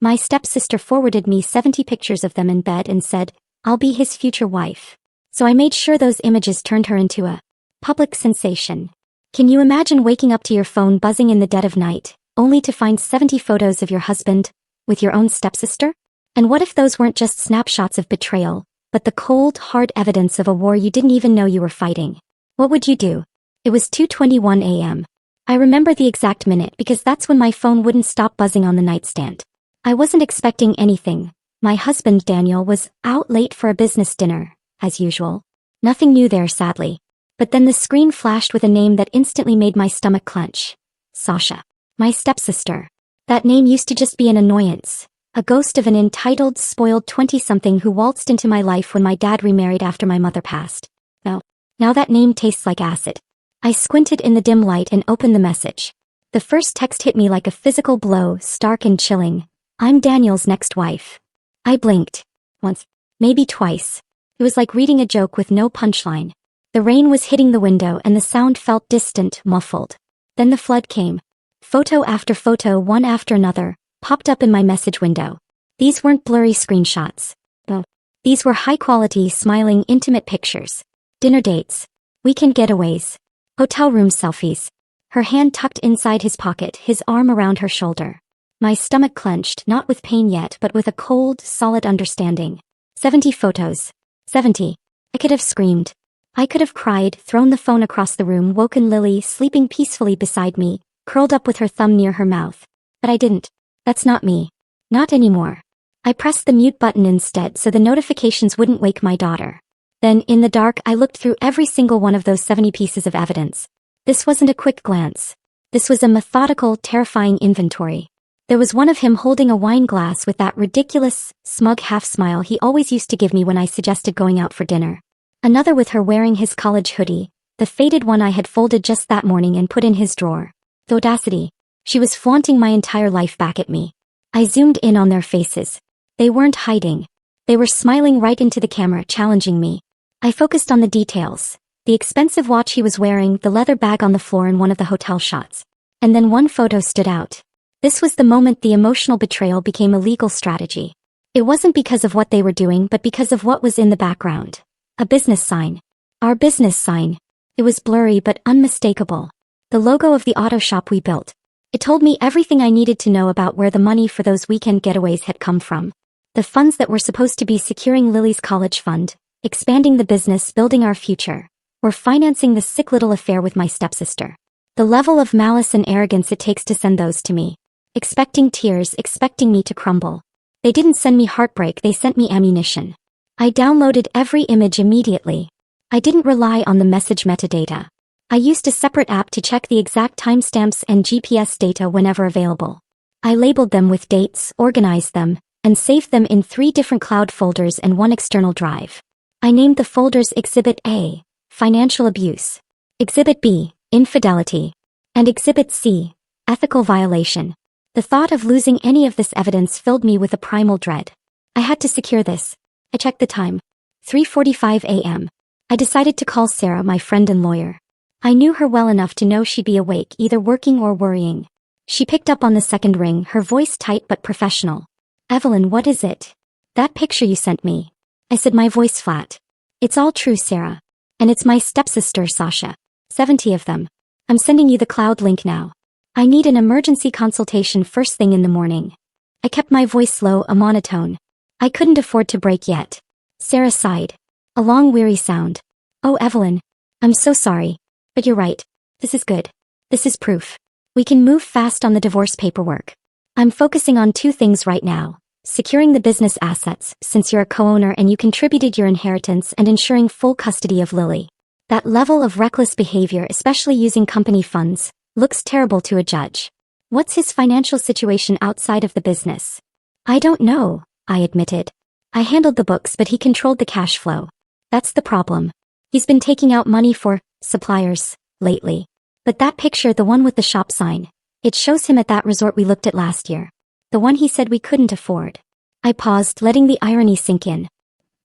My stepsister forwarded me 70 pictures of them in bed and said, "I'll be his future wife." So I made sure those images turned her into a public sensation. Can you imagine waking up to your phone buzzing in the dead of night, only to find 70 photos of your husband with your own stepsister? And what if those weren't just snapshots of betrayal, but the cold, hard evidence of a war you didn't even know you were fighting? What would you do? It was 2:21 a.m. I remember the exact minute because that's when my phone wouldn't stop buzzing on the nightstand. I wasn't expecting anything. My husband, Daniel, was out late for a business dinner, as usual. Nothing new there, sadly. But then the screen flashed with a name that instantly made my stomach clench. Sasha. My stepsister. That name used to just be an annoyance. A ghost of an entitled, spoiled 20-something who waltzed into my life when my dad remarried after my mother passed. Now that name tastes like acid. I squinted in the dim light and opened the message. The first text hit me like a physical blow, stark and chilling. "I'm Daniel's next wife." I blinked. Once. Maybe twice. It was like reading a joke with no punchline. The rain was hitting the window and the sound felt distant, muffled. Then the flood came. Photo after photo, one after another, popped up in my message window. These weren't blurry screenshots. No. These were high-quality, smiling, intimate pictures. Dinner dates. Weekend getaways. Hotel room selfies. Her hand tucked inside his pocket, his arm around her shoulder. My stomach clenched, not with pain yet but with a cold, solid understanding. 70 photos. 70. I could have screamed. I could have cried, thrown the phone across the room, woken Lily sleeping peacefully beside me, curled up with her thumb near her mouth. But I didn't. That's not me. Not anymore. I pressed the mute button instead so the notifications wouldn't wake my daughter. Then, in the dark, I looked through every single one of those 70 pieces of evidence. This wasn't a quick glance. This was a methodical, terrifying inventory. There was one of him holding a wine glass with that ridiculous, smug half-smile he always used to give me when I suggested going out for dinner. Another with her wearing his college hoodie, the faded one I had folded just that morning and put in his drawer. The audacity. She was flaunting my entire life back at me. I zoomed in on their faces. They weren't hiding. They were smiling right into the camera, challenging me. I focused on the details. The expensive watch he was wearing, the leather bag on the floor in one of the hotel shots. And then one photo stood out. This was the moment the emotional betrayal became a legal strategy. It wasn't because of what they were doing but because of what was in the background. A business sign. Our business sign. It was blurry but unmistakable. The logo of the auto shop we built. It told me everything I needed to know about where the money for those weekend getaways had come from. The funds that were supposed to be securing Lily's college fund, expanding the business, building our future, or financing the sick little affair with my stepsister. The level of malice and arrogance it takes to send those to me. Expecting tears, expecting me to crumble. They didn't send me heartbreak, they sent me ammunition. I downloaded every image immediately. I didn't rely on the message metadata. I used a separate app to check the exact timestamps and GPS data whenever available. I labeled them with dates, organized them, and saved them in 3 different cloud folders and 1 external drive. I named the folders Exhibit A, Financial Abuse, Exhibit B, Infidelity, and Exhibit C, Ethical Violation. The thought of losing any of this evidence filled me with a primal dread. I had to secure this. I checked the time. 3:45 a.m. I decided to call Sarah, my friend and lawyer. I knew her well enough to know she'd be awake, either working or worrying. She picked up on the second ring, her voice tight but professional. "Evelyn, what is it?" "That picture you sent me." I said, my voice flat. "It's all true, Sarah. And it's my stepsister, Sasha. 70 of them. I'm sending you the cloud link now. I need an emergency consultation first thing in the morning." I kept my voice low, a monotone. I couldn't afford to break yet. Sarah sighed. A long, weary sound. "Oh, Evelyn. I'm so sorry. But you're right. This is good. This is proof. We can move fast on the divorce paperwork. I'm focusing on 2 things right now. Securing the business assets, since you're a co-owner and you contributed your inheritance, and ensuring full custody of Lily. That level of reckless behavior, especially using company funds, looks terrible to a judge. What's his financial situation outside of the business?" "I don't know," I admitted. "I handled the books but he controlled the cash flow. That's the problem. He's been taking out money for suppliers lately. But that picture, the one with the shop sign, it shows him at that resort we looked at last year. The one he said we couldn't afford." I paused, letting the irony sink in.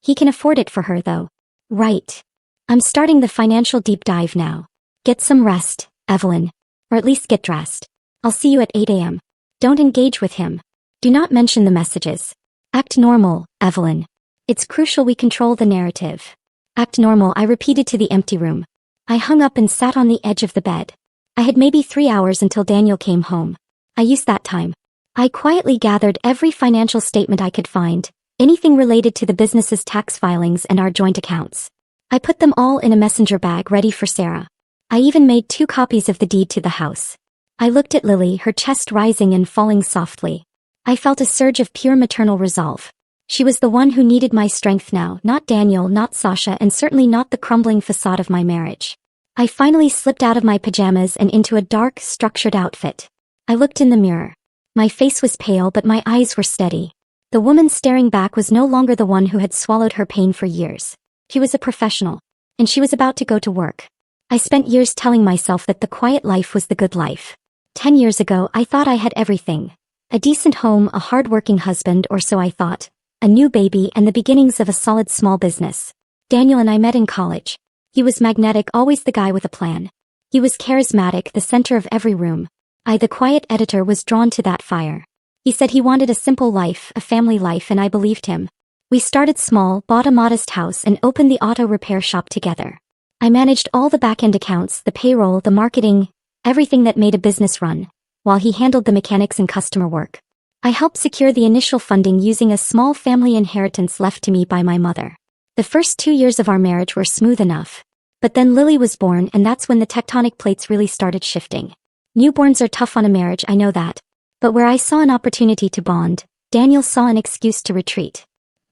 He can afford it for her, though. Right. I'm starting the financial deep dive now. Get some rest, Evelyn. Or at least get dressed. I'll see you at 8 a.m. Don't engage with him. Do not mention the messages. Act normal, Evelyn. It's crucial we control the narrative. Act normal, I repeated to the empty room. I hung up and sat on the edge of the bed. I had maybe 3 hours until Daniel came home. I used that time. I quietly gathered every financial statement I could find, anything related to the business's tax filings and our joint accounts. I put them all in a messenger bag ready for Sarah. I even made 2 copies of the deed to the house. I looked at Lily, her chest rising and falling softly. I felt a surge of pure maternal resolve. She was the one who needed my strength now, not Daniel, not Sasha, and certainly not the crumbling facade of my marriage. I finally slipped out of my pajamas and into a dark, structured outfit. I looked in the mirror. My face was pale, but my eyes were steady. The woman staring back was no longer the one who had swallowed her pain for years. She was a professional, and she was about to go to work. I spent years telling myself that the quiet life was the good life. 10 years ago, I thought I had everything. A decent home, a hard-working husband, or so I thought. A new baby and the beginnings of a solid small business. Daniel and I met in college. He was magnetic, always the guy with a plan. He was charismatic, the center of every room. I, the quiet editor, was drawn to that fire. He said he wanted a simple life, a family life, and I believed him. We started small, bought a modest house, and opened the auto repair shop together. I managed all the back-end accounts, the payroll, the marketing, everything that made a business run, while he handled the mechanics and customer work. I helped secure the initial funding using a small family inheritance left to me by my mother. The first 2 years of our marriage were smooth enough. But then Lily was born, and that's when the tectonic plates really started shifting. Newborns are tough on a marriage, I know that. But where I saw an opportunity to bond, Daniel saw an excuse to retreat.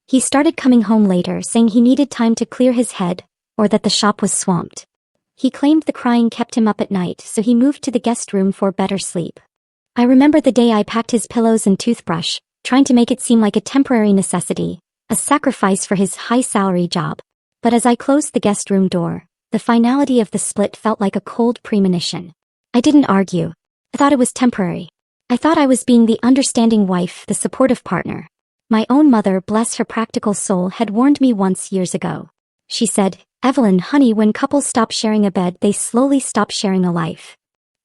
He started coming home later, saying he needed time to clear his head, or that the shop was swamped. He claimed the crying kept him up at night, so he moved to the guest room for better sleep. I remember the day I packed his pillows and toothbrush, trying to make it seem like a temporary necessity, a sacrifice for his high-salary job. But as I closed the guest room door, the finality of the split felt like a cold premonition. I didn't argue. I thought it was temporary. I thought I was being the understanding wife, the supportive partner. My own mother, bless her practical soul, had warned me once years ago. She said, "Evelyn, honey, when couples stop sharing a bed, they slowly stop sharing a life."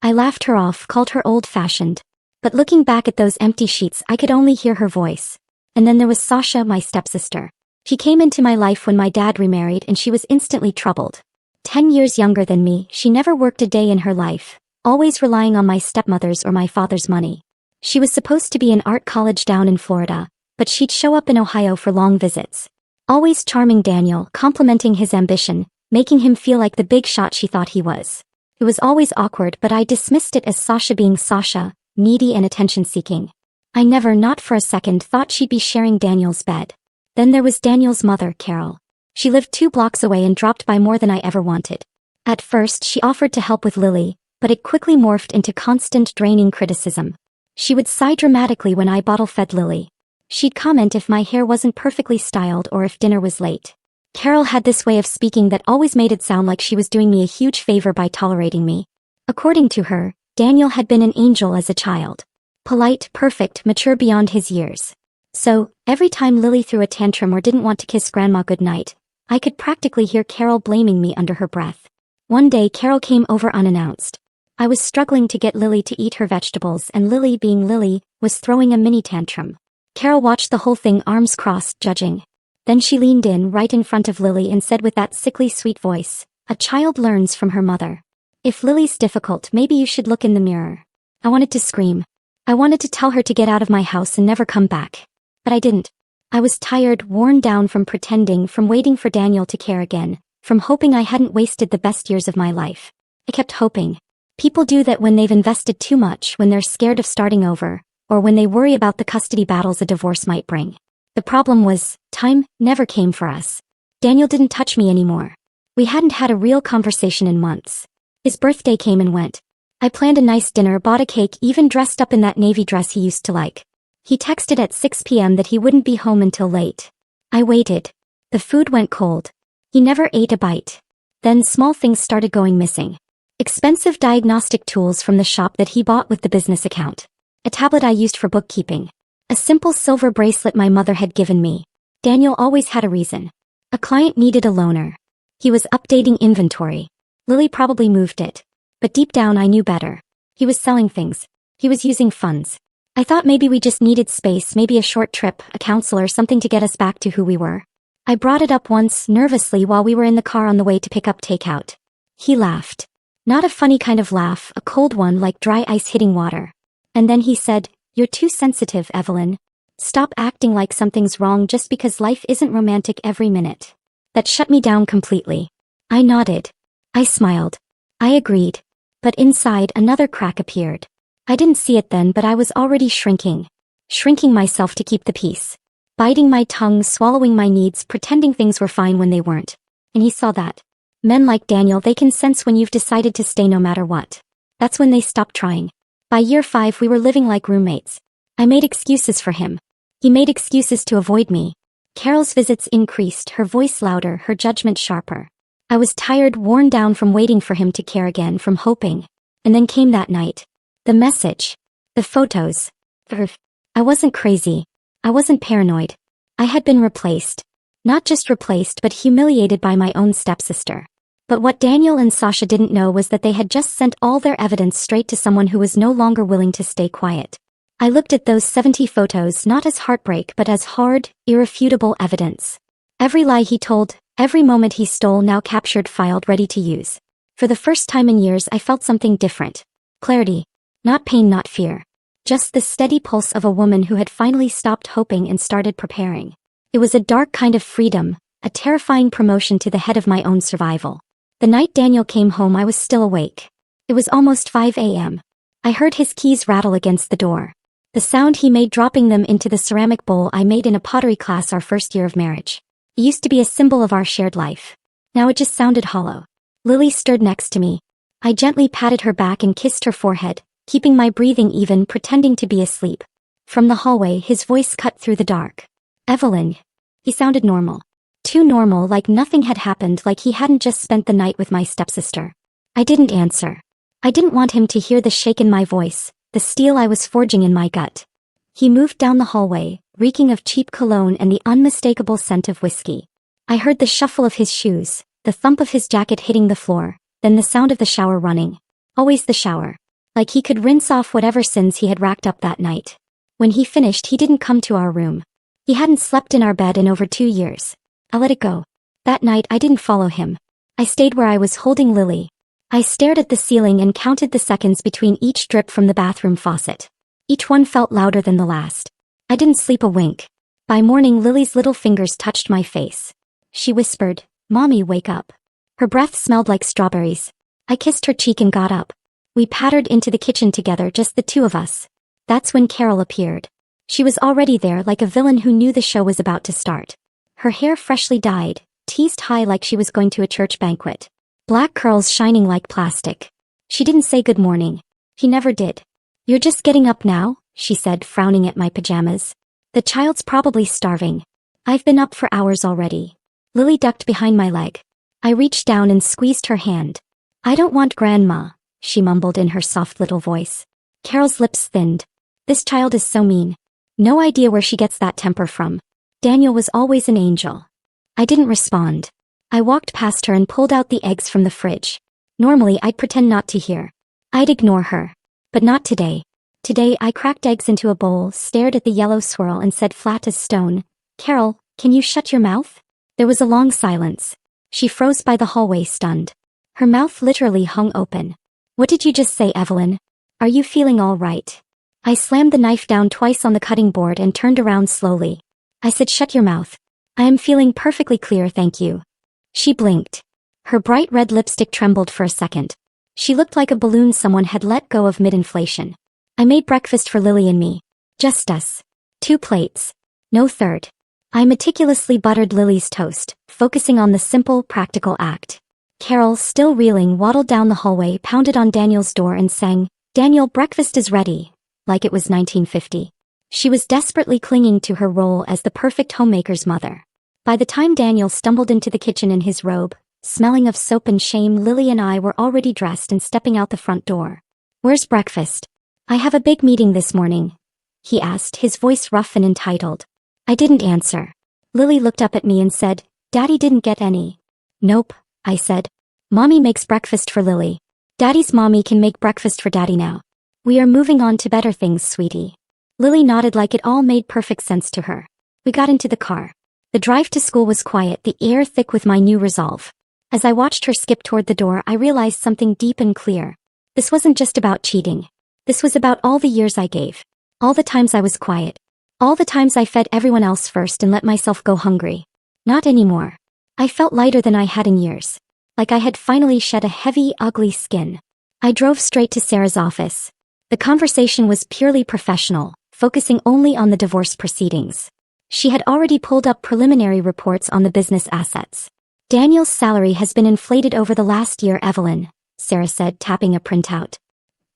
I laughed her off, called her old-fashioned. But looking back at those empty sheets, I could only hear her voice. And then there was Sasha, my stepsister. She came into my life when my dad remarried, and she was instantly troubled. 10 years younger than me, she never worked a day in her life, always relying on my stepmother's or my father's money. She was supposed to be in art college down in Florida, but she'd show up in Ohio for long visits. Always charming Daniel, complimenting his ambition, making him feel like the big shot she thought he was. It was always awkward, but I dismissed it as Sasha being Sasha, needy and attention-seeking. I never, not for a second, thought she'd be sharing Daniel's bed. Then there was Daniel's mother, Carol. She lived 2 blocks away and dropped by more than I ever wanted. At first, she offered to help with Lily, but it quickly morphed into constant draining criticism. She would sigh dramatically when I bottle-fed Lily. She'd comment if my hair wasn't perfectly styled or if dinner was late. Carol had this way of speaking that always made it sound like she was doing me a huge favor by tolerating me. According to her, Daniel had been an angel as a child. Polite, perfect, mature beyond his years. So, every time Lily threw a tantrum or didn't want to kiss Grandma goodnight, I could practically hear Carol blaming me under her breath. One day Carol came over unannounced. I was struggling to get Lily to eat her vegetables, and Lily, being Lily, was throwing a mini tantrum. Carol watched the whole thing, arms crossed, judging. Then she leaned in right in front of Lily and said with that sickly sweet voice, "A child learns from her mother. If Lily's difficult, maybe you should look in the mirror." I wanted to scream. I wanted to tell her to get out of my house and never come back. But I didn't. I was tired, worn down from pretending, from waiting for Daniel to care again, from hoping I hadn't wasted the best years of my life. I kept hoping. People do that when they've invested too much, when they're scared of starting over, or when they worry about the custody battles a divorce might bring. The problem was, time never came for us. Daniel didn't touch me anymore. We hadn't had a real conversation in months. His birthday came and went. I planned a nice dinner, bought a cake, even dressed up in that navy dress he used to like. He texted at 6 p.m. that he wouldn't be home until late. I waited. The food went cold. He never ate a bite. Then small things started going missing. Expensive diagnostic tools from the shop that he bought with the business account. A tablet I used for bookkeeping. A simple silver bracelet my mother had given me. Daniel always had a reason. A client needed a loaner. He was updating inventory. Lily probably moved it. But deep down I knew better. He was selling things. He was using funds. I thought maybe we just needed space, maybe a short trip, a counselor, something to get us back to who we were. I brought it up once, nervously, while we were in the car on the way to pick up takeout. He laughed. Not a funny kind of laugh, a cold one like dry ice hitting water. And then he said, "You're too sensitive, Evelyn. Stop acting like something's wrong just because life isn't romantic every minute." That shut me down completely. I nodded. I smiled. I agreed. But inside, another crack appeared. I didn't see it then, but I was already shrinking. Shrinking myself to keep the peace. Biting my tongue, swallowing my needs, pretending things were fine when they weren't. And he saw that. Men like Daniel, they can sense when you've decided to stay no matter what. That's when they stop trying. By year 5 we were living like roommates. I made excuses for him. He made excuses to avoid me. Carol's visits increased, her voice louder, her judgment sharper. I was tired, worn down from waiting for him to care again, from hoping. And then came that night. The message. The photos. I wasn't crazy. I wasn't paranoid. I had been replaced. Not just replaced, but humiliated by my own stepsister. But what Daniel and Sasha didn't know was that they had just sent all their evidence straight to someone who was no longer willing to stay quiet. I looked at those 70 photos not as heartbreak but as hard, irrefutable evidence. Every lie he told, every moment he stole, now captured, filed, ready to use. For the first time in years I felt something different. Clarity. Not pain, not fear. Just the steady pulse of a woman who had finally stopped hoping and started preparing. It was a dark kind of freedom, a terrifying promotion to the head of my own survival. The night Daniel came home I was still awake. It was almost 5 a.m. I heard his keys rattle against the door. The sound he made dropping them into the ceramic bowl I made in a pottery class our first year of marriage. It used to be a symbol of our shared life. Now it just sounded hollow. Lily stood next to me. I gently patted her back and kissed her forehead, keeping my breathing even, pretending to be asleep. From the hallway his voice cut through the dark. "Evelyn." He sounded normal. Too normal, like nothing had happened, like he hadn't just spent the night with my stepsister. I didn't answer. I didn't want him to hear the shake in my voice, the steel I was forging in my gut. He moved down the hallway, reeking of cheap cologne and the unmistakable scent of whiskey. I heard the shuffle of his shoes, the thump of his jacket hitting the floor, then the sound of the shower running. Always the shower. Like he could rinse off whatever sins he had racked up that night. When he finished, he didn't come to our room. He hadn't slept in our bed in over 2 years. I let it go. That night I didn't follow him. I stayed where I was, holding Lily. I stared at the ceiling and counted the seconds between each drip from the bathroom faucet. Each one felt louder than the last. I didn't sleep a wink. By morning Lily's little fingers touched my face. She whispered, "Mommy, wake up." Her breath smelled like strawberries. I kissed her cheek and got up. We pattered into the kitchen together, just the two of us. That's when Carol appeared. She was already there, like a villain who knew the show was about to start. Her hair freshly dyed, teased high like she was going to a church banquet. Black curls shining like plastic. She didn't say good morning. She never did. "You're just getting up now?" she said, frowning at my pajamas. "The child's probably starving." "I've been up for hours already." Lily ducked behind my leg. I reached down and squeezed her hand. "I don't want Grandma," she mumbled in her soft little voice. Carol's lips thinned. "This child is so mean. No idea where she gets that temper from. Daniel was always an angel." I didn't respond. I walked past her and pulled out the eggs from the fridge. Normally I'd pretend not to hear. I'd ignore her. But not today. Today I cracked eggs into a bowl, stared at the yellow swirl and said flat as stone, "Carol, can you shut your mouth?" There was a long silence. She froze by the hallway, stunned. Her mouth literally hung open. "What did you just say, Evelyn? Are you feeling all right?" I slammed the knife down twice on the cutting board and turned around slowly. I said, "Shut your mouth. I am feeling perfectly clear, thank you." She blinked. Her bright red lipstick trembled for a second. She looked like a balloon someone had let go of mid-inflation. I made breakfast for Lily and me. Just us. 2 plates. No third. I meticulously buttered Lily's toast, focusing on the simple, practical act. Carol, still reeling, waddled down the hallway, pounded on Daniel's door and sang, "Daniel, breakfast is ready," like it was 1950. She was desperately clinging to her role as the perfect homemaker's mother. By the time Daniel stumbled into the kitchen in his robe, smelling of soap and shame, Lily and I were already dressed and stepping out the front door. "Where's breakfast?" "I have a big meeting this morning," he asked, his voice rough and entitled. I didn't answer. Lily looked up at me and said, "Daddy didn't get any." "Nope," I said. "Mommy makes breakfast for Lily. Daddy's mommy can make breakfast for Daddy now. We are moving on to better things, sweetie." Lily nodded like it all made perfect sense to her. We got into the car. The drive to school was quiet, the air thick with my new resolve. As I watched her skip toward the door, I realized something deep and clear. This wasn't just about cheating. This was about all the years I gave. All the times I was quiet. All the times I fed everyone else first and let myself go hungry. Not anymore. I felt lighter than I had in years. Like I had finally shed a heavy, ugly skin. I drove straight to Sarah's office. The conversation was purely professional, focusing only on the divorce proceedings. She had already pulled up preliminary reports on the business assets. Daniel's salary has been inflated over the last year, Evelyn, Sarah said, tapping a printout.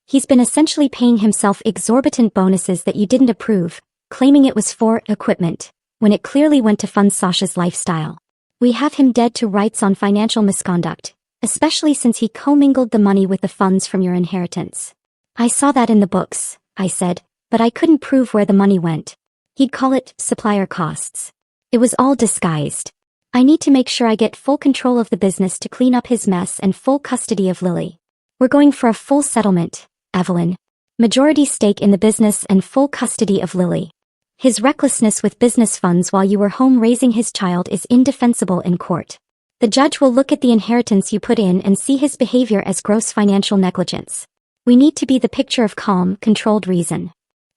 He's been essentially paying himself exorbitant bonuses that you didn't approve, claiming it was for equipment, when it clearly went to fund Sasha's lifestyle. We have him dead to rights on financial misconduct, especially since he commingled the money with the funds from your inheritance. I saw that in the books, I said, but I couldn't prove where the money went. He'd call it supplier costs. It was all disguised. I need to make sure I get full control of the business to clean up his mess and full custody of Lily. We're going for a full settlement, Evelyn. Majority stake in the business and full custody of Lily. His recklessness with business funds while you were home raising his child is indefensible in court. The judge will look at the inheritance you put in and see his behavior as gross financial negligence. We need to be the picture of calm, controlled reason.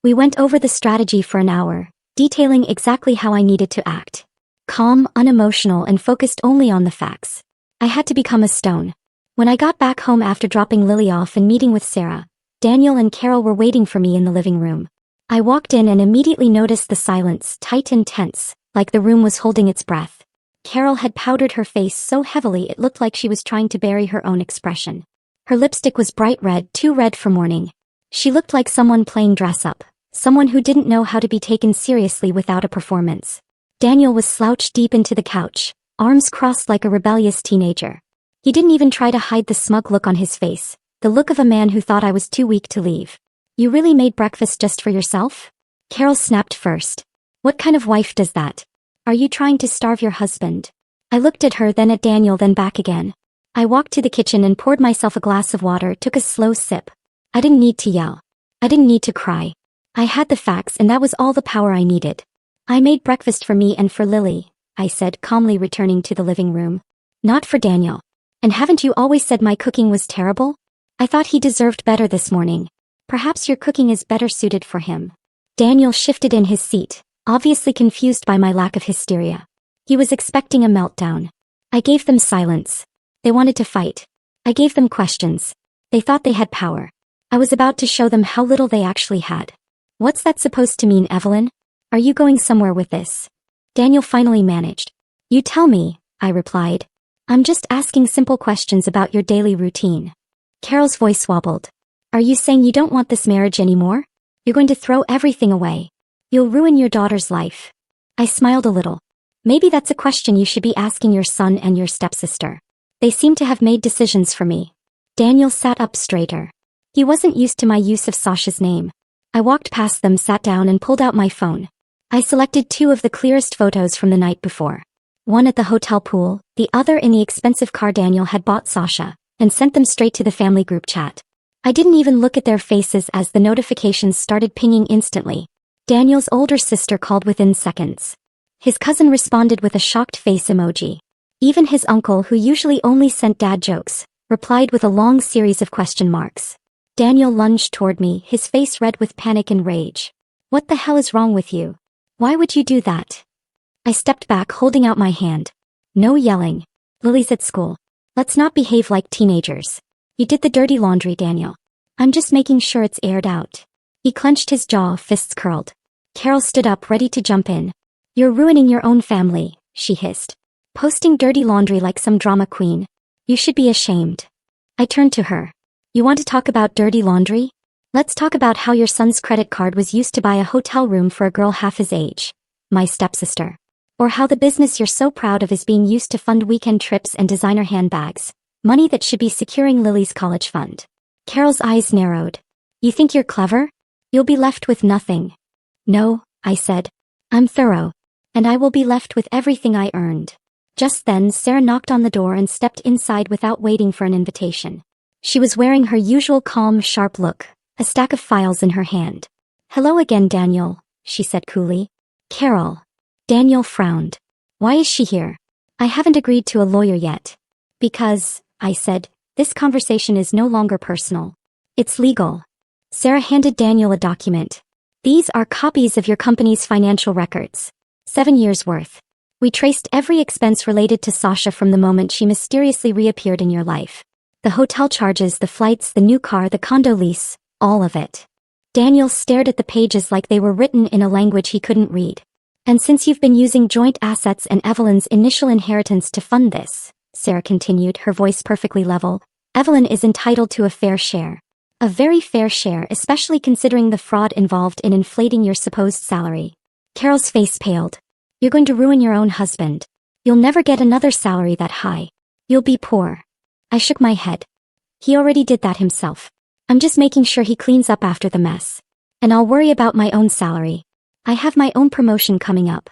We went over the strategy for an hour, detailing exactly how I needed to act. Calm, unemotional, and focused only on the facts. I had to become a stone. When I got back home after dropping Lily off and meeting with Sarah, Daniel and Carol were waiting for me in the living room. I walked in and immediately noticed the silence, tight and tense, like the room was holding its breath. Carol had powdered her face so heavily it looked like she was trying to bury her own expression. Her lipstick was bright red, too red for morning. She looked like someone playing dress-up, someone who didn't know how to be taken seriously without a performance. Daniel was slouched deep into the couch, arms crossed like a rebellious teenager. He didn't even try to hide the smug look on his face, the look of a man who thought I was too weak to leave. You really made breakfast just for yourself? Carol snapped first. What kind of wife does that? Are you trying to starve your husband? I looked at her, then at Daniel, then back again. I walked to the kitchen and poured myself a glass of water, took a slow sip. I didn't need to yell. I didn't need to cry. I had the facts and that was all the power I needed. I made breakfast for me and for Lily, I said, calmly returning to the living room. Not for Daniel. And haven't you always said my cooking was terrible? I thought he deserved better this morning. Perhaps your cooking is better suited for him. Daniel shifted in his seat, obviously confused by my lack of hysteria. He was expecting a meltdown. I gave them silence. They wanted to fight. I gave them questions. They thought they had power. I was about to show them how little they actually had. What's that supposed to mean, Evelyn? Are you going somewhere with this? Daniel finally managed. You tell me, I replied. I'm just asking simple questions about your daily routine. Carol's voice wobbled. Are you saying you don't want this marriage anymore? You're going to throw everything away. You'll ruin your daughter's life. I smiled a little. Maybe that's a question you should be asking your son and your stepsister. They seem to have made decisions for me. Daniel sat up straighter. He wasn't used to my use of Sasha's name. I walked past them, sat down and pulled out my phone. I selected 2 of the clearest photos from the night before. One at the hotel pool, the other in the expensive car Daniel had bought Sasha, and sent them straight to the family group chat. I didn't even look at their faces as the notifications started pinging instantly. Daniel's older sister called within seconds. His cousin responded with a shocked face emoji. Even his uncle, who usually only sent dad jokes, replied with a long series of question marks. Daniel lunged toward me, his face red with panic and rage. What the hell is wrong with you? Why would you do that? I stepped back, holding out my hand. No yelling. Lily's at school. Let's not behave like teenagers. You did the dirty laundry, Daniel. I'm just making sure it's aired out. He clenched his jaw, fists curled. Carol stood up, ready to jump in. You're ruining your own family, she hissed. Posting dirty laundry like some drama queen. You should be ashamed. I turned to her. You want to talk about dirty laundry? Let's talk about how your son's credit card was used to buy a hotel room for a girl half his age, my stepsister. Or how the business you're so proud of is being used to fund weekend trips and designer handbags, money that should be securing Lily's college fund. Carol's eyes narrowed. You think you're clever? You'll be left with nothing. No, I said. I'm thorough. And I will be left with everything I earned. Just then Sarah knocked on the door and stepped inside without waiting for an invitation. She was wearing her usual calm, sharp look, a stack of files in her hand. Hello again, Daniel, she said coolly. Carol. Daniel frowned. Why is she here? I haven't agreed to a lawyer yet. Because, I said, this conversation is no longer personal. It's legal. Sarah handed Daniel a document. These are copies of your company's financial records. 7 years' worth. We traced every expense related to Sasha from the moment she mysteriously reappeared in your life. The hotel charges, the flights, the new car, the condo lease, all of it. Daniel stared at the pages like they were written in a language he couldn't read. And since you've been using joint assets and Evelyn's initial inheritance to fund this, Sarah continued, her voice perfectly level, Evelyn is entitled to a fair share. A very fair share, especially considering the fraud involved in inflating your supposed salary. Carol's face paled. You're going to ruin your own husband. You'll never get another salary that high. You'll be poor. I shook my head. He already did that himself. I'm just making sure he cleans up after the mess. And I'll worry about my own salary. I have my own promotion coming up.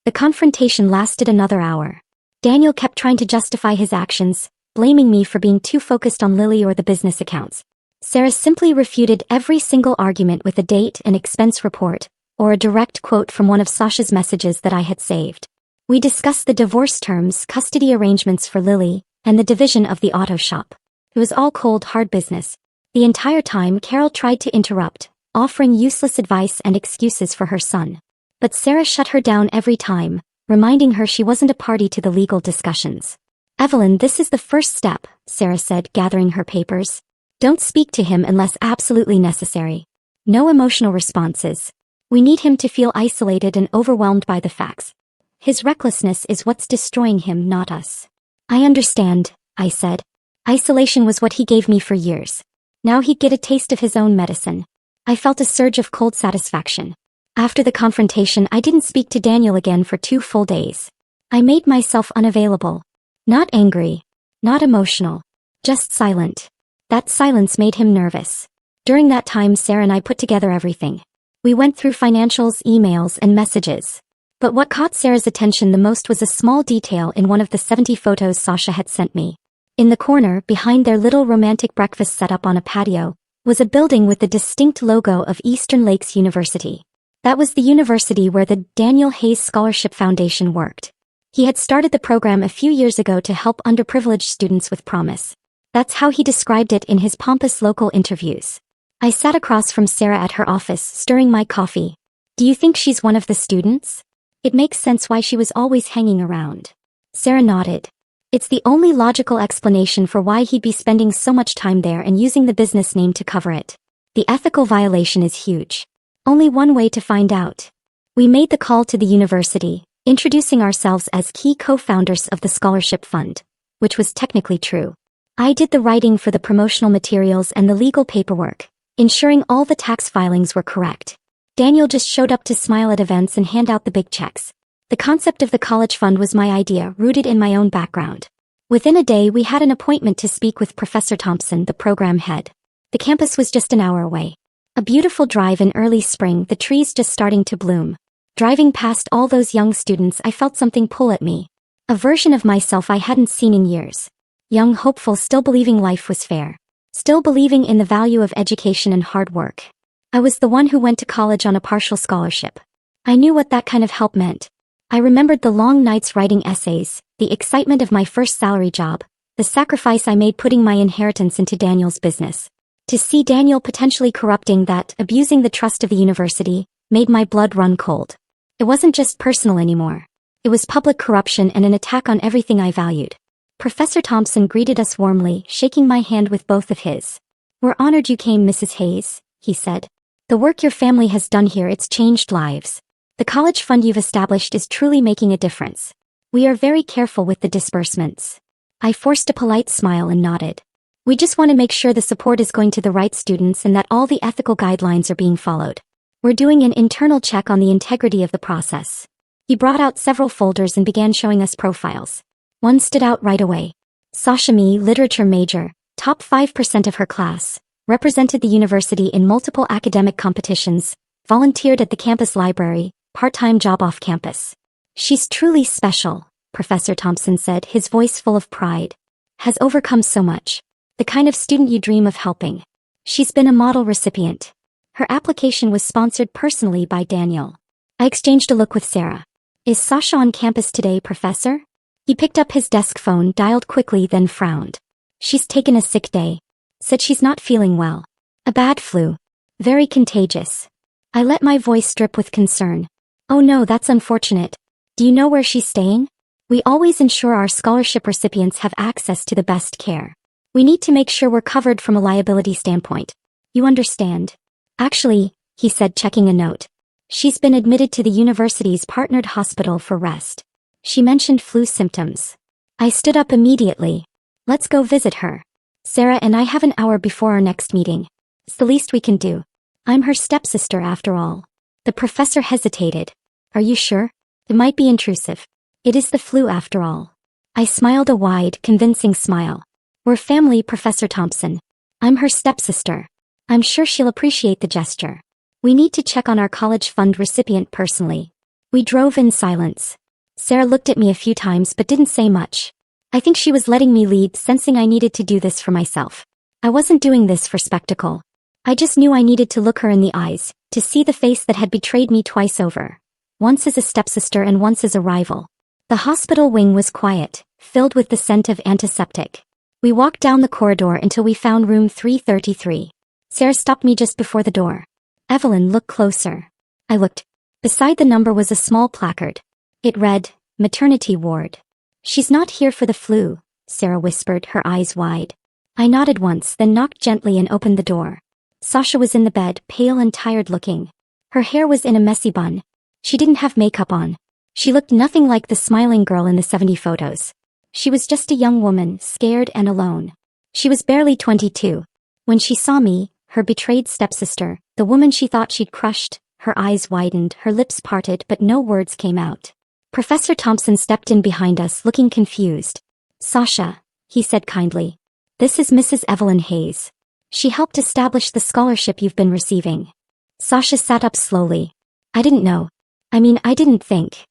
The confrontation lasted another hour. Daniel kept trying to justify his actions, blaming me for being too focused on Lily or the business accounts. Sarah simply refuted every single argument with a date and expense report, or a direct quote from one of Sasha's messages that I had saved. We discussed the divorce terms, custody arrangements for Lily, and the division of the auto shop. It was all cold, hard business. The entire time Carol tried to interrupt, offering useless advice and excuses for her son. But Sarah shut her down every time, reminding her she wasn't a party to the legal discussions. Evelyn, this is the first step, Sarah said, gathering her papers. Don't speak to him unless absolutely necessary. No emotional responses. We need him to feel isolated and overwhelmed by the facts. His recklessness is what's destroying him, not us. I understand, I said. Isolation was what he gave me for years. Now he'd get a taste of his own medicine. I felt a surge of cold satisfaction. After the confrontation, I didn't speak to Daniel again for 2 full days. I made myself unavailable. Not angry. Not emotional. Just silent. That silence made him nervous. During that time, Sarah and I put together everything. We went through financials, emails, and messages. But what caught Sarah's attention the most was a small detail in one of the 70 photos Sasha had sent me. In the corner, behind their little romantic breakfast setup on a patio, was a building with the distinct logo of Eastern Lakes University. That was the university where the Daniel Hayes Scholarship Foundation worked. He had started the program a few years ago to help underprivileged students with promise. That's how he described it in his pompous local interviews. I sat across from Sarah at her office, stirring my coffee. Do you think she's one of the students? It makes sense why she was always hanging around. Sarah nodded. It's the only logical explanation for why he'd be spending so much time there and using the business name to cover it. The ethical violation is huge. Only one way to find out. We made the call to the university, introducing ourselves as key co-founders of the scholarship fund, which was technically true. I did the writing for the promotional materials and the legal paperwork, ensuring all the tax filings were correct. Daniel just showed up to smile at events and hand out the big checks. The concept of the college fund was my idea, rooted in my own background. Within a day, we had an appointment to speak with Professor Thompson, the program head. The campus was just an hour away. A beautiful drive in early spring, the trees just starting to bloom. Driving past all those young students, I felt something pull at me. A version of myself I hadn't seen in years. Young, hopeful, still believing life was fair. Still believing in the value of education and hard work. I was the one who went to college on a partial scholarship. I knew what that kind of help meant. I remembered the long nights writing essays, the excitement of my first salary job, the sacrifice I made putting my inheritance into Daniel's business. To see Daniel potentially corrupting that, abusing the trust of the university, made my blood run cold. It wasn't just personal anymore. It was public corruption and an attack on everything I valued. Professor Thompson greeted us warmly, shaking my hand with both of his. We're honored you came, Mrs. Hayes, he said. The work your family has done here, it's changed lives. The college fund you've established is truly making a difference. We are very careful with the disbursements. I forced a polite smile and nodded. We just want to make sure the support is going to the right students and that all the ethical guidelines are being followed. We're doing an internal check on the integrity of the process. He brought out several folders and began showing us profiles. One stood out right away. Sasha Mi, literature major, top 5% of her class, represented the university in multiple academic competitions, volunteered at the campus library, part-time job off campus. She's truly special, Professor Thompson said, his voice full of pride. Has overcome so much. The kind of student you dream of helping. She's been a model recipient. Her application was sponsored personally by Daniel. I exchanged a look with Sarah. Is Sasha on campus today, Professor? He picked up his desk phone, dialed quickly, then frowned. She's taken a sick day. Said she's not feeling well. A bad flu. Very contagious. I let my voice drip with concern. Oh no, that's unfortunate. Do you know where she's staying? We always ensure our scholarship recipients have access to the best care. We need to make sure we're covered from a liability standpoint. You understand? Actually, he said, checking a note. She's been admitted to the university's partnered hospital for rest. She mentioned flu symptoms. I stood up immediately. Let's go visit her. Sarah and I have an hour before our next meeting. It's the least we can do. I'm her stepsister after all. The professor hesitated. Are you sure? It might be intrusive. It is the flu after all. I smiled a wide, convincing smile. We're family, Professor Thompson. I'm her stepsister. I'm sure she'll appreciate the gesture. We need to check on our college fund recipient personally. We drove in silence. Sarah looked at me a few times but didn't say much. I think she was letting me lead, sensing I needed to do this for myself. I wasn't doing this for spectacle. I just knew I needed to look her in the eyes, to see the face that had betrayed me twice over. Once as a stepsister and once as a rival. The hospital wing was quiet, filled with the scent of antiseptic. We walked down the corridor until we found room 333. Sarah stopped me just before the door. Evelyn, look closer. I looked. Beside the number was a small placard. It read, Maternity Ward. She's not here for the flu, Sarah whispered, her eyes wide. I nodded once, then knocked gently and opened the door. Sasha was in the bed, pale and tired looking. Her hair was in a messy bun. She didn't have makeup on. She looked nothing like the smiling girl in the 70 photos. She was just a young woman, scared and alone. She was barely 22. When she saw me, her betrayed stepsister, the woman she thought she'd crushed, her eyes widened, her lips parted, but no words came out. Professor Thompson stepped in behind us, looking confused. Sasha, he said kindly. This is Mrs. Evelyn Hayes. She helped establish the scholarship you've been receiving. Sasha sat up slowly. I didn't know. I didn't think.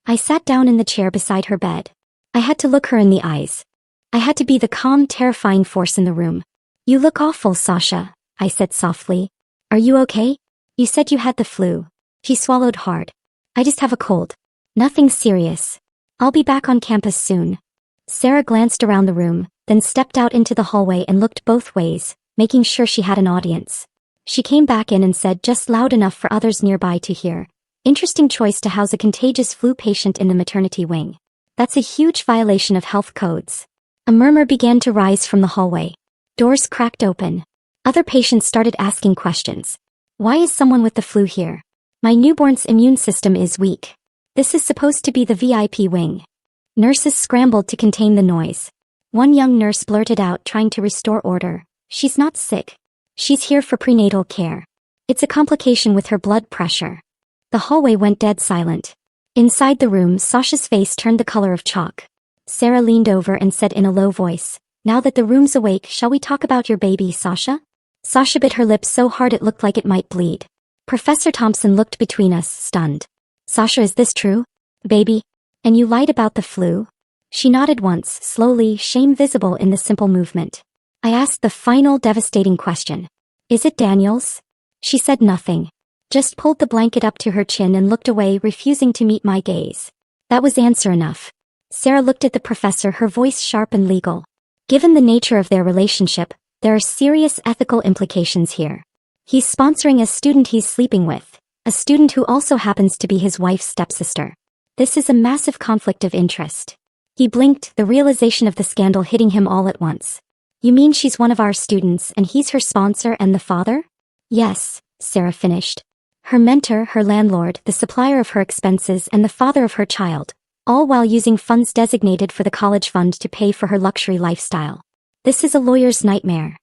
I sat down in the chair beside her bed. I had to look her in the eyes. I had to be the calm, terrifying force in the room. You look awful, Sasha, I said softly. Are you okay? You said you had the flu. She swallowed hard. I just have a cold. Nothing serious. I'll be back on campus soon. Sarah glanced around the room, then stepped out into the hallway and looked both ways, making sure she had an audience. She came back in and said just loud enough for others nearby to hear. Interesting choice to house a contagious flu patient in the maternity wing. That's a huge violation of health codes. A murmur began to rise from the hallway. Doors cracked open. Other patients started asking questions. Why is someone with the flu here? My newborn's immune system is weak. This is supposed to be the VIP wing. Nurses scrambled to contain the noise. One young nurse blurted out, trying to restore order. She's not sick. She's here for prenatal care. It's a complication with her blood pressure. The hallway went dead silent. Inside the room, Sasha's face turned the color of chalk. Sarah leaned over and said in a low voice, Now that the room's awake, shall we talk about your baby, Sasha? Sasha bit her lip so hard it looked like it might bleed. Professor Thompson looked between us, stunned. Sasha, is this true? Baby? And you lied about the flu? She nodded once, slowly, shame visible in the simple movement. I asked the final devastating question. Is it Daniel's? She said nothing. Just pulled the blanket up to her chin and looked away, refusing to meet my gaze. That was answer enough. Sarah looked at the professor, her voice sharp and legal. Given the nature of their relationship, there are serious ethical implications here. He's sponsoring a student he's sleeping with, a student who also happens to be his wife's stepsister. This is a massive conflict of interest. He blinked, the realization of the scandal hitting him all at once. You mean she's one of our students and he's her sponsor and the father? Yes, Sarah finished. Her mentor, her landlord, the supplier of her expenses, and the father of her child, all while using funds designated for the college fund to pay for her luxury lifestyle. This is a lawyer's nightmare.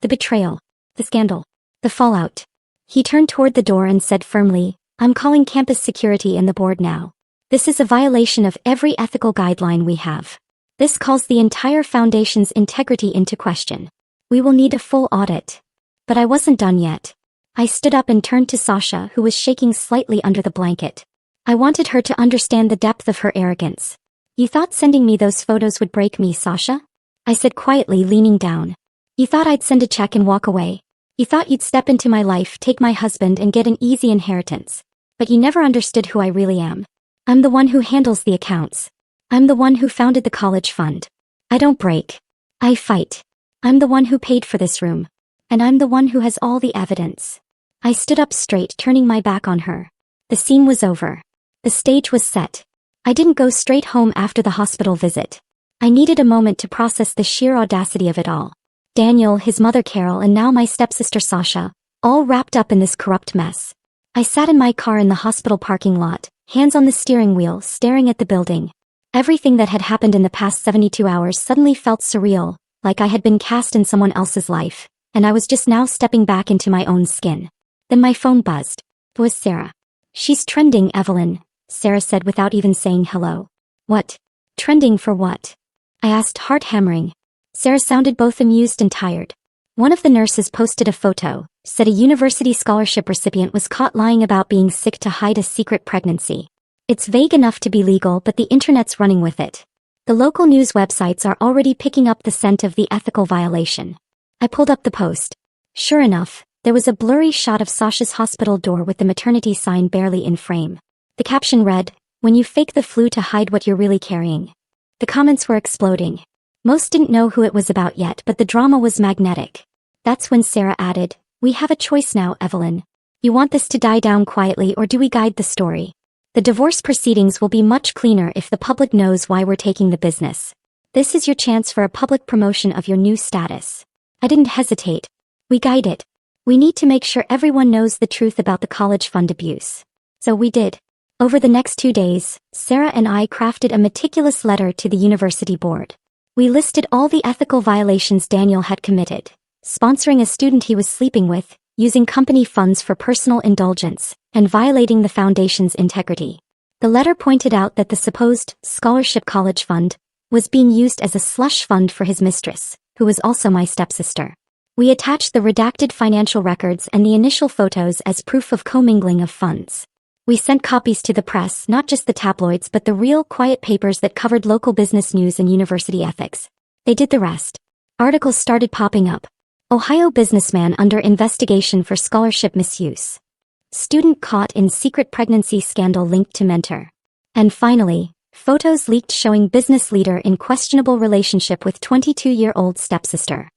The betrayal, the scandal, the fallout. He turned toward the door and said firmly, I'm calling campus security and the board now. This is a violation of every ethical guideline we have. This calls the entire foundation's integrity into question. We will need a full audit. But I wasn't done yet. I stood up and turned to Sasha, who was shaking slightly under the blanket. I wanted her to understand the depth of her arrogance. You thought sending me those photos would break me, Sasha? I said quietly, leaning down. You thought I'd send a check and walk away. You thought you'd step into my life, take my husband, and get an easy inheritance. But you never understood who I really am. I'm the one who handles the accounts. I'm the one who founded the college fund. I don't break. I fight. I'm the one who paid for this room. And I'm the one who has all the evidence. I stood up straight, turning my back on her. The scene was over. The stage was set. I didn't go straight home after the hospital visit. I needed a moment to process the sheer audacity of it all. Daniel, his mother Carol, and now my stepsister Sasha, all wrapped up in this corrupt mess. I sat in my car in the hospital parking lot, hands on the steering wheel, staring at the building. Everything that had happened in the past 72 hours suddenly felt surreal, like I had been cast in someone else's life, and I was just now stepping back into my own skin. Then my phone buzzed. It was Sarah. "She's trending, Evelyn," Sarah said without even saying hello. "What? Trending for what?" I asked, heart hammering. Sarah sounded both amused and tired. One of the nurses posted a photo, said a university scholarship recipient was caught lying about being sick to hide a secret pregnancy. It's vague enough to be legal, but the internet's running with it. The local news websites are already picking up the scent of the ethical violation. I pulled up the post. Sure enough, there was a blurry shot of Sasha's hospital door with the maternity sign barely in frame. The caption read, "When you fake the flu to hide what you're really carrying." The comments were exploding. Most didn't know who it was about yet, but the drama was magnetic. That's when Sarah added, "We have a choice now, Evelyn. You want this to die down quietly, or do we guide the story? The divorce proceedings will be much cleaner if the public knows why we're taking the business. This is your chance for a public promotion of your new status." I didn't hesitate. We guide it. We need to make sure everyone knows the truth about the college fund abuse. So we did. Over the next 2 days, Sarah and I crafted a meticulous letter to the university board. We listed all the ethical violations Daniel had committed, sponsoring a student he was sleeping with, using company funds for personal indulgence, and violating the foundation's integrity. The letter pointed out that the supposed scholarship college fund was being used as a slush fund for his mistress, who was also my stepsister. We attached the redacted financial records and the initial photos as proof of commingling of funds. We sent copies to the press, not just the tabloids but the real, quiet papers that covered local business news and university ethics. They did the rest. Articles started popping up. Ohio businessman under investigation for scholarship misuse. Student caught in secret pregnancy scandal linked to mentor. And finally, photos leaked showing business leader in questionable relationship with 22-year-old stepsister.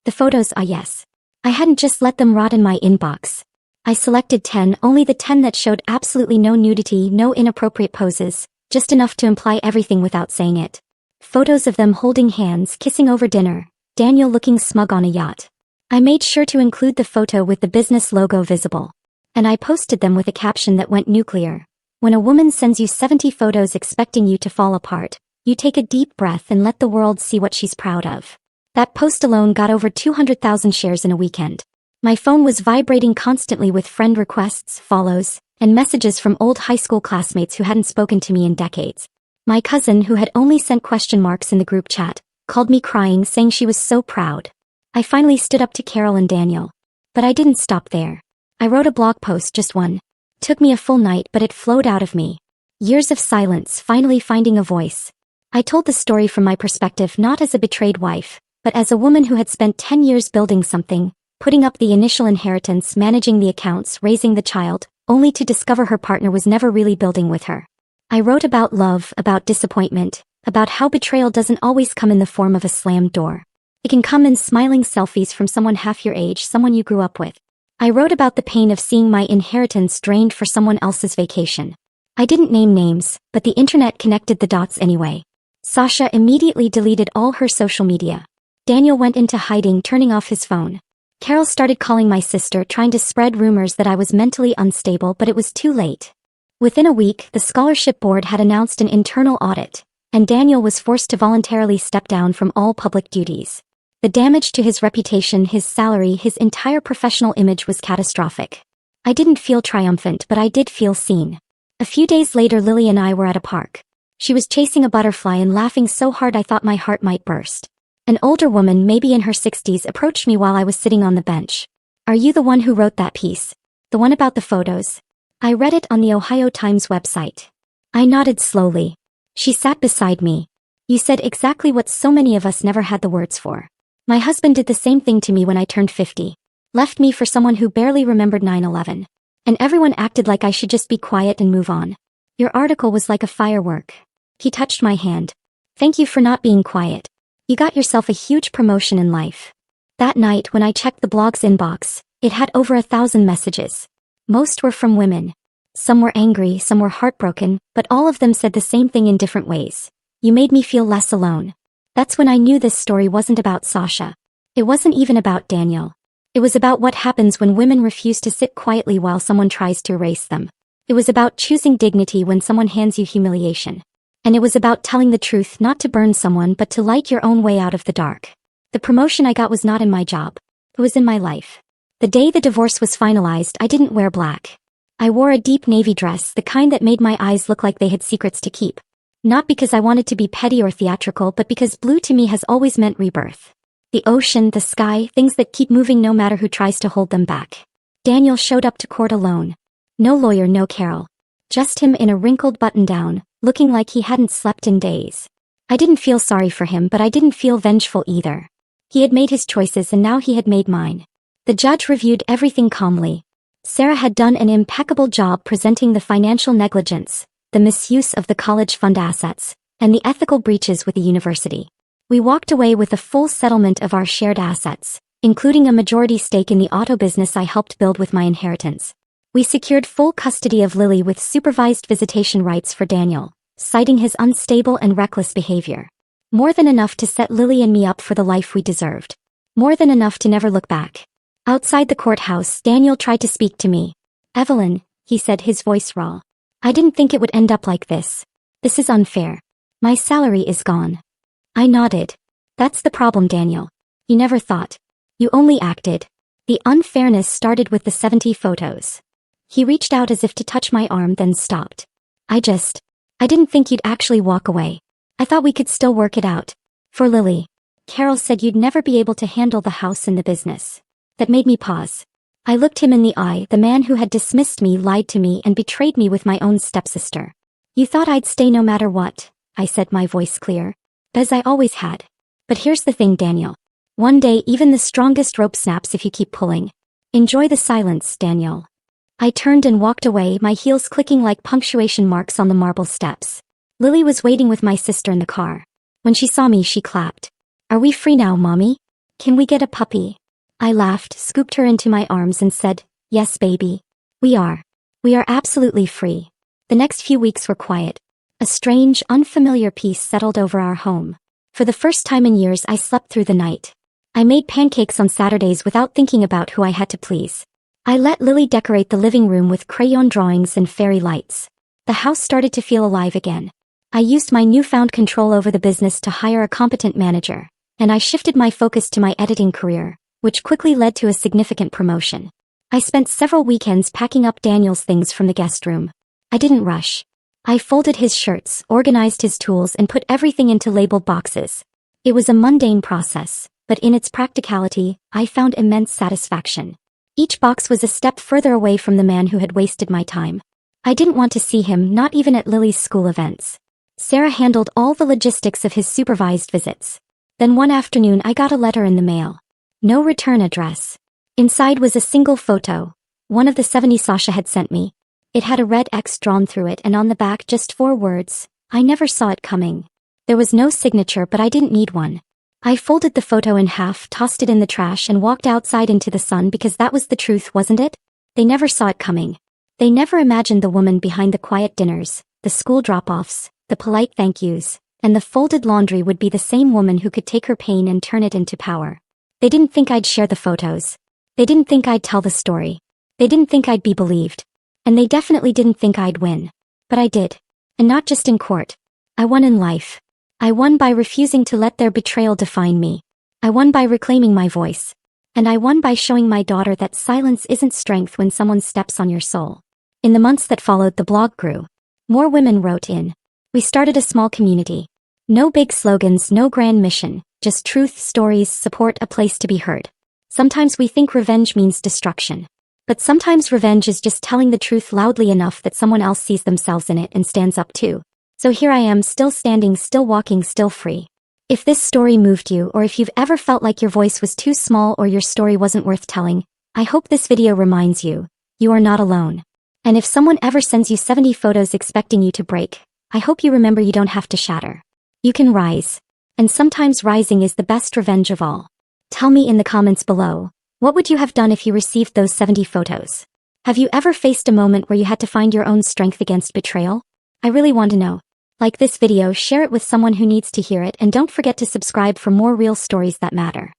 The photos, yes. I hadn't just let them rot in my inbox. I selected 10, only the 10 that showed absolutely no nudity, no inappropriate poses, just enough to imply everything without saying it. Photos of them holding hands, kissing over dinner, Daniel looking smug on a yacht. I made sure to include the photo with the business logo visible. And I posted them with a caption that went nuclear. When a woman sends you 70 photos expecting you to fall apart, you take a deep breath and let the world see what she's proud of. That post alone got over 200,000 shares in a weekend. My phone was vibrating constantly with friend requests, follows, and messages from old high school classmates who hadn't spoken to me in decades. My cousin, who had only sent question marks in the group chat, called me crying, saying she was so proud. I finally stood up to Carol and Daniel. But I didn't stop there. I wrote a blog post, just one. Took me a full night, but it flowed out of me. Years of silence, finally finding a voice. I told the story from my perspective, not as a betrayed wife, but as a woman who had spent 10 years building something, putting up the initial inheritance, managing the accounts, raising the child, only to discover her partner was never really building with her. I wrote about love, about disappointment, about how betrayal doesn't always come in the form of a slammed door. It can come in smiling selfies from someone half your age, someone you grew up with. I wrote about the pain of seeing my inheritance drained for someone else's vacation. I didn't name names, but the internet connected the dots anyway. Sasha immediately deleted all her social media. Daniel went into hiding, turning off his phone. Carol started calling my sister, trying to spread rumors that I was mentally unstable, but it was too late. Within a week, the scholarship board had announced an internal audit, and Daniel was forced to voluntarily step down from all public duties. The damage to his reputation, his salary, his entire professional image was catastrophic. I didn't feel triumphant, but I did feel seen. A few days later, Lily and I were at a park. She was chasing a butterfly and laughing so hard I thought my heart might burst. An older woman, maybe in her 60s, approached me while I was sitting on the bench. "Are you the one who wrote that piece? The one about the photos?" I read it on the Ohio Times website. I nodded slowly. She sat beside me. "You said exactly what so many of us never had the words for. My husband did the same thing to me when I turned 50. Left me for someone who barely remembered 9/11. And everyone acted like I should just be quiet and move on. Your article was like a firework. He touched my hand. Thank you for not being quiet. You got yourself a huge promotion in life. That night when I checked the blog's inbox, it had over 1,000 messages. Most were from women. Some were angry, some were heartbroken, but all of them said the same thing in different ways. You made me feel less alone. That's when I knew this story wasn't about Sasha. It wasn't even about Daniel. It was about what happens when women refuse to sit quietly while someone tries to erase them. It was about choosing dignity when someone hands you humiliation. And it was about telling the truth, not to burn someone but to light your own way out of the dark. The promotion I got was not in my job. It was in my life. The day the divorce was finalized, I didn't wear black. I wore a deep navy dress, the kind that made my eyes look like they had secrets to keep. Not because I wanted to be petty or theatrical, but because blue to me has always meant rebirth. The ocean, the sky, things that keep moving no matter who tries to hold them back. Daniel showed up to court alone. No lawyer, no Carol. Just him in a wrinkled button-down, looking like he hadn't slept in days. I didn't feel sorry for him, but I didn't feel vengeful either. He had made his choices and now he had made mine. The judge reviewed everything calmly. Sarah had done an impeccable job presenting the financial negligence, the misuse of the college fund assets, and the ethical breaches with the university. We walked away with a full settlement of our shared assets, including a majority stake in the auto business I helped build with my inheritance. We secured full custody of Lily with supervised visitation rights for Daniel, citing his unstable and reckless behavior. More than enough to set Lily and me up for the life we deserved. More than enough to never look back. Outside the courthouse, Daniel tried to speak to me. Evelyn, he said, his voice raw. I didn't think it would end up like this. This is unfair. My salary is gone. I nodded. That's the problem, Daniel. You never thought. You only acted. The unfairness started with the 70 photos. He reached out as if to touch my arm, then stopped. I didn't think you'd actually walk away. I thought we could still work it out. For Lily. Carol said you'd never be able to handle the house and the business. That made me pause. I looked him in the eye. The man who had dismissed me lied to me and betrayed me with my own stepsister. You thought I'd stay no matter what, I said, my voice clear. As I always had. But here's the thing, Daniel. One day even the strongest rope snaps if you keep pulling. Enjoy the silence, Daniel. I turned and walked away, my heels clicking like punctuation marks on the marble steps. Lily was waiting with my sister in the car. When she saw me, she clapped. Are we free now, Mommy? Can we get a puppy? I laughed, scooped her into my arms and said, yes, baby. We are. We are absolutely free. The next few weeks were quiet. A strange, unfamiliar peace settled over our home. For the first time in years, I slept through the night. I made pancakes on Saturdays without thinking about who I had to please. I let Lily decorate the living room with crayon drawings and fairy lights. The house started to feel alive again. I used my newfound control over the business to hire a competent manager, and I shifted my focus to my editing career, which quickly led to a significant promotion. I spent several weekends packing up Daniel's things from the guest room. I didn't rush. I folded his shirts, organized his tools, and put everything into labeled boxes. It was a mundane process, but in its practicality, I found immense satisfaction. Each box was a step further away from the man who had wasted my time. I didn't want to see him, not even at Lily's school events. Sarah handled all the logistics of his supervised visits. Then one afternoon I got a letter in the mail. No return address. Inside was a single photo, one of the 70 Sasha had sent me. It had a red X drawn through it and on the back just 4 words, I never saw it coming. There was no signature, but I didn't need one. I folded the photo in half, tossed it in the trash, and walked outside into the sun because that was the truth, wasn't it? They never saw it coming. They never imagined the woman behind the quiet dinners, the school drop-offs, the polite thank yous, and the folded laundry would be the same woman who could take her pain and turn it into power. They didn't think I'd share the photos. They didn't think I'd tell the story. They didn't think I'd be believed. And they definitely didn't think I'd win. But I did. And not just in court. I won in life. I won by refusing to let their betrayal define me. I won by reclaiming my voice. And I won by showing my daughter that silence isn't strength when someone steps on your soul. In the months that followed, the blog grew. More women wrote in. We started a small community. No big slogans, no grand mission, just truth, stories, support, a place to be heard. Sometimes we think revenge means destruction. But sometimes revenge is just telling the truth loudly enough that someone else sees themselves in it and stands up too. So here I am, still standing, still walking, still free. If this story moved you, or if you've ever felt like your voice was too small or your story wasn't worth telling, I hope this video reminds you, you are not alone. And if someone ever sends you 70 photos expecting you to break, I hope you remember you don't have to shatter. You can rise. And sometimes rising is the best revenge of all. Tell me in the comments below, what would you have done if you received those 70 photos? Have you ever faced a moment where you had to find your own strength against betrayal? I really want to know. Like this video, share it with someone who needs to hear it, and don't forget to subscribe for more real stories that matter.